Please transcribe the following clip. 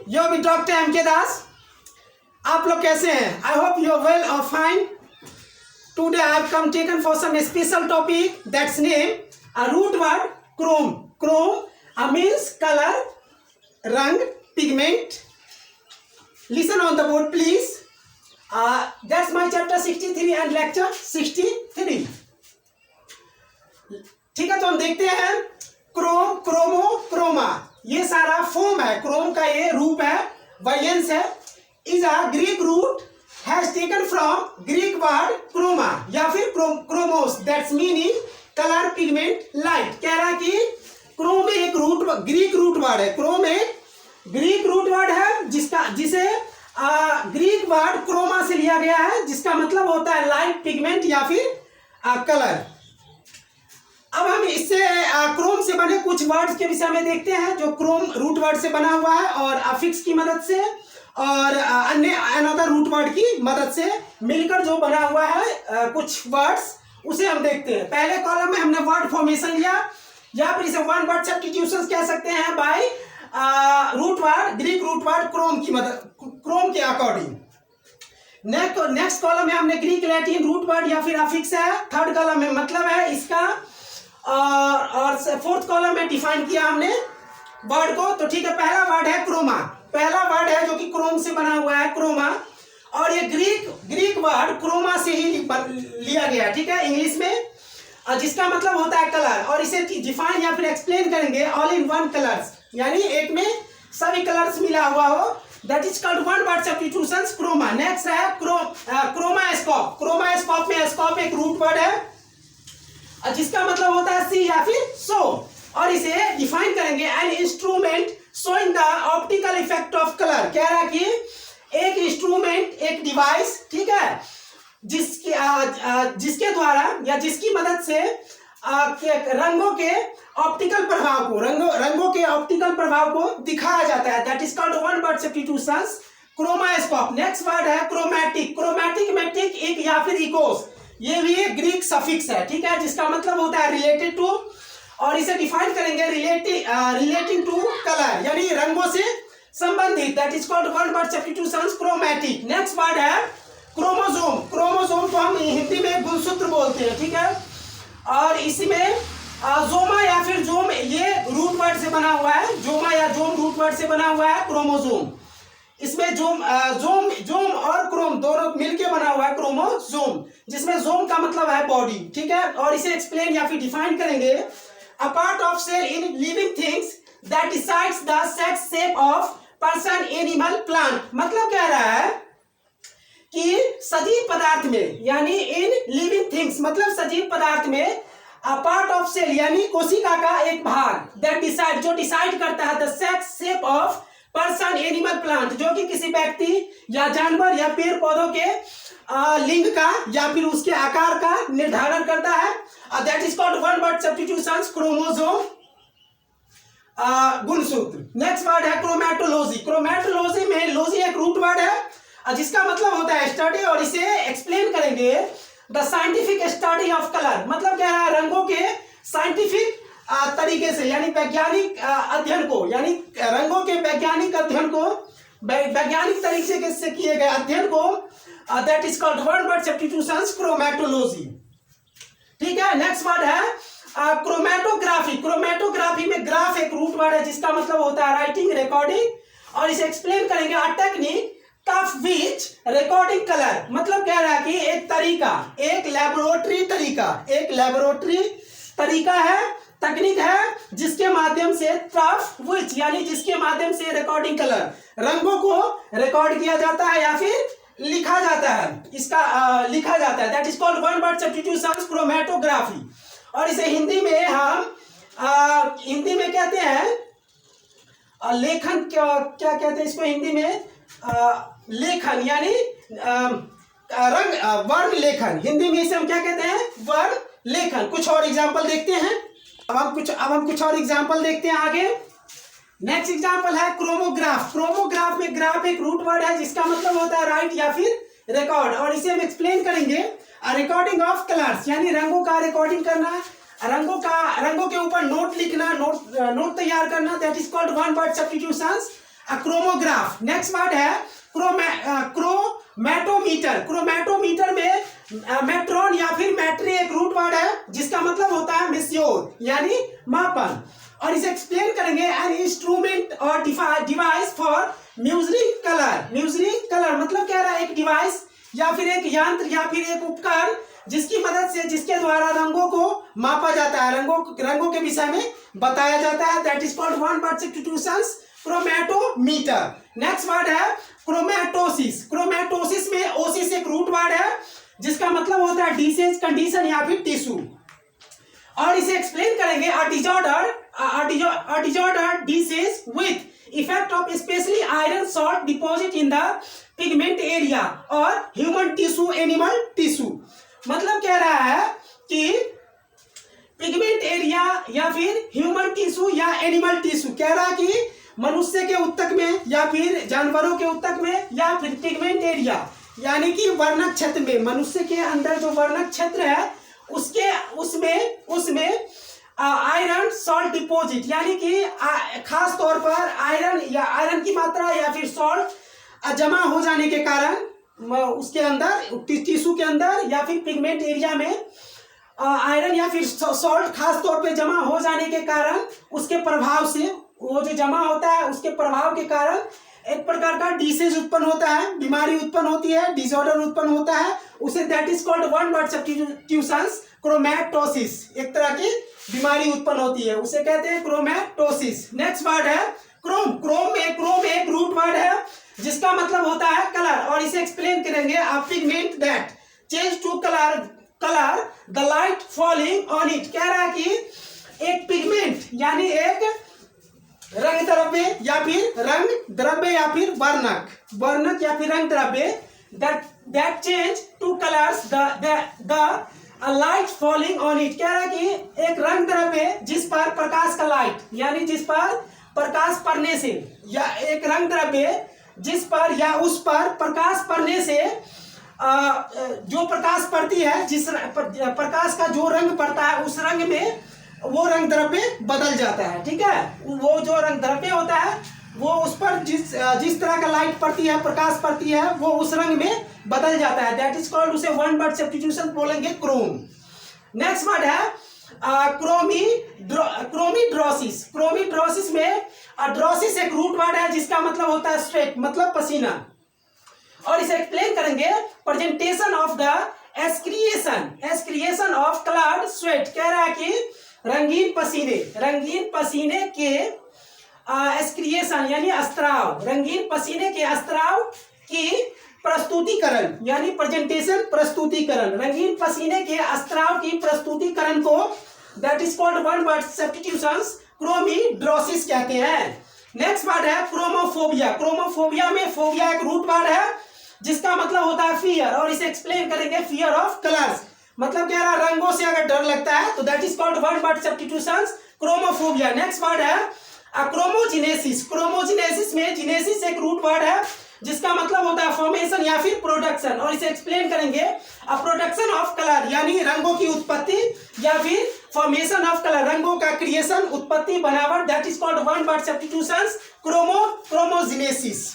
यो भी doctor M के दास। आप लोग कैसे हैं? I hope you are well और fine. Today I have come taken for some special topic that's name a root word chrome. Chrome means colour, रंग, pigment. Listen on the board please. That's my chapter 63 and lecture 63। ठीक है, तो हम देखते हैं Chrome, chromo, Croma. ये सारा form है, क्रोम का ये रूप है, वेरिएंस है। Is a Greek root has taken from Greek word chroma या फिर chromos that's meaning colour, pigment, light. कह रहा कि क्रोम एक ग्रीक रूट वर्ड है। क्रोम एक ग्रीक रूट वर्ड है जिसे ग्रीक वर्ड क्रोमा से लिया गया है, जिसका मतलब होता है लाइट, पिगमेंट या फिर कलर। अब हम इससे क्रोम से बने कुछ वर्ड्स के विषय में देखते हैं जो क्रोम रूट वर्ड से बना हुआ है और अफिक्स की मदद से और अन्य अनदर रूट वर्ड की मदद से मिलकर जो बना हुआ है कुछ वर्ड्स, उसे हम देखते हैं। पहले कॉलम में हमने वर्ड फॉर्मेशन लिया या फिर इसे वन वर्ड सब्स्टिट्यूशन कह सकते हैं by root word, Greek root word chrome की मदद, क्रोम के अकॉर्डिंग। नेक्स्ट कॉलम में हमने ग्रीक, लैटिन रूट वर्ड या फिर अफिक्स है। थर्ड कॉलम में मतलब है इसका और फोर्थ कॉलम में डिफाइन किया हमने वर्ड को। तो ठीक है, पहला वर्ड है क्रोमा। पहला वर्ड है जो कि क्रोम से बना हुआ है, क्रोमा। और ये ग्रीक वर्ड क्रोमा से ही लिया गया, ठीक है, इंग्लिश में, जिसका मतलब होता है कलर। और इसे डिफाइन या फिर एक्सप्लेन करेंगे ऑल इन वन कलर्स, यानी एक में सभी कलर्स मिला हुआ हो, that is called one word substitutions, chroma. Next है क्रोमास्कोप। क्रोमास्कोप में स्कोप एक रूट वर्ड है जिसका मतलब होता है सी या फिर शो। और इसे डिफाइन करेंगे an instrument showing the optical effect of colour. कह रहा है कि एक इंस्ट्रूमेंट, एक डिवाइस, ठीक है, जिसके द्वारा या जिसकी मदद से रंगों के ऑप्टिकल प्रभाव को रंगों के ऑप्टिकल प्रभाव को दिखाया जाता है, that is called one word substitutions, chromoscope. Next word है क्रोमैटिक। क्रोमैटिक में टिक, एक या फिर इकोस, ये भी एक ग्रीक सफिक्स है, ठीक है, जिसका मतलब होता है रिलेटेड टू। और इसे डिफाइन करेंगे रिलेटिंग टू कलर, यानी रंगों से संबंधित, that is called one word substitutions, chromatic. Next word है क्रोमोसोम। क्रोमोसोम को हम हिंदी में गुणसूत्र बोलते हैं, ठीक है, और इसमें जोमा या फिर जोम, ये रूट वर्ड से बना हुआ है, जोमा या जोम रूट वर्ड से बना हुआ है क्रोमोसोम। इसमें जोम और क्रोम दोनों मिलके बना हुआ है क्रोमोसोम, जिसमें जोम का मतलब है बॉडी, ठीक है। और इसे एक्सप्लेन या फिर डिफाइन करेंगे a part of cell in living things that decides the sex shape of person, animal, plant. मतलब कह रहा है कि सजीव पदार्थ में, यानी इन लिविंग थिंग्स मतलब सजीव पदार्थ में, अ पार्ट ऑफ सेल यानी कोशिका का एक भाग, दैट डिसाइड जो डिसाइड करता है the sex shape of person, animal, plant, जो कि किसी व्यक्ति या जानवर या पेड़ पौधों के लिंग का या फिर उसके आकार का निर्धारण करता है, that is called one word substitutions, chromosome, गुणसूत्र। नेक्स्ट वर्ड है क्रोमैटोलॉजी। क्रोमैटोलॉजी में लॉजी एक रूट वर्ड है जिसका मतलब होता है स्टडी, और इसे एक्सप्लेन करेंगे the scientific study of colour. मतलब क्या है, रंगों के साइंटिफिक तरीके से, यानी वैज्ञानिक अध्ययन को, यानी रंगों के वैज्ञानिक अध्ययन को, वैज्ञानिक तरीके से किए गए अध्ययन को, that is called one word substitutions, chromatology, ठीक है। नेक्स्ट वर्ड है क्रोमैटोग्राफी। क्रोमैटोग्राफी में ग्राफ एक रूट वर्ड है जिसका मतलब होता है राइटिंग, रिकॉर्डिंग, और इसे एक्सप्लेन करेंगे a technique of which recording colour. मतलब कह रहा है कि एक तरीका, एक लेबोरेटरी तरीका है, तकनीक है, जिसके माध्यम से यानी जिसके माध्यम से रिकॉर्डिंग कलर, रंगों को रिकॉर्ड किया जाता है या फिर लिखा जाता है, इसका लिखा जाता है, that is called one word substitutions, chromatography. और इसे हिंदी में हम हिंदी में कहते हैं लेखन, क्या कहते हैं इसको हिंदी में, लेखन, यानी वर्ण लेखन। हिंदी में इसे हम क्या कहते हैं, वर्ण लेखन। कुछ और एग्जांपल देखते हैं। अब हम कुछ और एग्जांपल देखते हैं आगे। नेक्स्ट एग्जांपल है क्रोमोग्राफ। क्रोमोग्राफ में ग्राफ एक रूट वर्ड है जिसका मतलब होता है राइट या फिर रिकॉर्ड, और इसे हम एक्सप्लेन करेंगे रिकॉर्डिंग ऑफ कलर्स, यानी रंगों का रिकॉर्डिंग करना, रंगों के ऊपर नोट लिखना, नोट तैयार करना, that is called one word substitutions, chromograph. Next word है क्रोमैटोमीटर। क्रोमैटोमीटर में मेट्रॉन या फिर मैट्री एक रूट वर्ड है जिसका मतलब होता है मेस्योर यानी मापन। और इसे एक्सप्लेन करेंगे एन इंस्ट्रूमेंट और डिवाइस फॉर म्यूजरिंग कलर। म्यूजरिंग कलर मतलब कह रहा है एक डिवाइस या फिर एक यंत्र या फिर एक उपकरण जिसकी मदद से जिसके द्वारा रंगों को मापा जाता है, रंगों के विषय में बताया जाता है। That is called one word substitutions chromatometer. Next word है क्रोमैटोसिस। क्रोमैटोसिस में ओसिस एक रूट वर्ड है जिसका मतलब होता है डिसीज, कंडीशन या फिर टिश्यू। और इसे एक्सप्लेन करेंगे a disorder disease with effect of specially iron salt deposit in the pigment area और ह्यूमन टिश्यू, एनिमल टिश्यू। मतलब कह रहा है कि पिगमेंट एरिया या फिर ह्यूमन टिश्यू या एनिमल टिश्यू, कह रहा है कि मनुष्य के ऊतक में या फिर जानवरों के ऊतक में या फिर पिगमेंट एरिया यानी कि वर्णक क्षेत्र में, मनुष्य के अंदर जो वर्णक क्षेत्र है उसमें आयरन सॉल्ट डिपॉजिट यानी कि खास तौर पर आयरन की मात्रा या फिर सॉल्ट जमा हो जाने के कारण उसके अंदर टिश्यू के अंदर या फिर पिगमेंट एरिया में आयरन या फिर सॉल्ट खास तौर पे जमा हो जाने के कारण उसके प्रभाव से वो जो जमा होता है उसके प्रभाव के कारण एक प्रकार का डिसीज उत्पन्न होता है, बीमारी उत्पन्न होती है, डिसऑर्डर उत्पन्न होता है। उसे that is called one word substitutions chromatosis. एक तरह की बीमारी उत्पन्न होती है, उसे कहते हैं क्रोमैटोसिस। नेक्स्ट वर्ड है क्रोम। क्रोम एक रूट वर्ड है जिसका मतलब होता है कलर। और इसे एक्सप्लेन करेंगे a pigment that change to colour the light falling on it. कह रहा है कि एक पिगमेंट यानी एक रंग द्रव्य या फिर वर्णक या फिर रंग द्रव्य that change two colours the light falling on it. कह रहा है कि एक रंग द्रव्य जिस पर प्रकाश का लाइट यानी जिस पर प्रकाश पड़ने से, या एक रंग द्रव्य जिस पर या उस पर प्रकाश पड़ने से जो प्रकाश पड़ती है, जिस प्रकाश का जो रंग पड़ता है उस रंग में वो रंग द्रव्य बदल जाता है। ठीक है, वो जो रंग द्रव्य होता है वो उस पर जिस तरह का लाइट पड़ती है, प्रकाश पड़ती है, वो उस रंग में बदल जाता है। दैट इज कॉल्ड, उसे वन वर्ड सब्स्टिट्यूशन बोलेंगे क्रोम। नेक्स्ट वर्ड है क्रोमीड्रोसिस। क्रोमीड्रोसिस में ड्रोसिस एक रूट वर्ड है जिसका मतलब होता है स्वेट, मतलब पसीना। और इसे एक्सप्लेन करेंगे presentation of the excretion of coloured sweat. कह रहा है कि रंगीन पसीने के एस्क्रिएशन यानी अस्त्राव, रंगीन पसीने के अस्त्राव की प्रस्तुतिकरण यानी प्रेजेंटेशन, प्रस्तुतिकरण, रंगीन पसीने के अस्त्राव की प्रस्तुतिकरण को that is called one word substitutions chromidrosis कहते हैं। नेक्स्ट वर्ड है क्रोमोफोबिया। क्रोमोफोबिया में फोबिया एक रूट वर्ड है जिसका मतलब होता है फियर। और इसे एक्सप्लेन करेंगे फियर ऑफ कलर्स। मतलब कह रहा है रंगों से अगर डर लगता है तो that is called one word substitutions chromophobia. Next word है क्रोमोजिनेसिस। क्रोमोजिनेसिस में जिनेसिस एक रूट वर्ड है जिसका मतलब होता है फॉर्मेशन या फिर प्रोडक्शन। और इसे एक्सप्लेन करेंगे प्रोडक्शन ऑफ कलर यानी रंगों की उत्पत्ति या फिर फॉर्मेशन ऑफ कलर, रंगों का क्रिएशन, उत्पत्ति, बनावट। That is called one word substitutions क्रोमोजिनेसिस।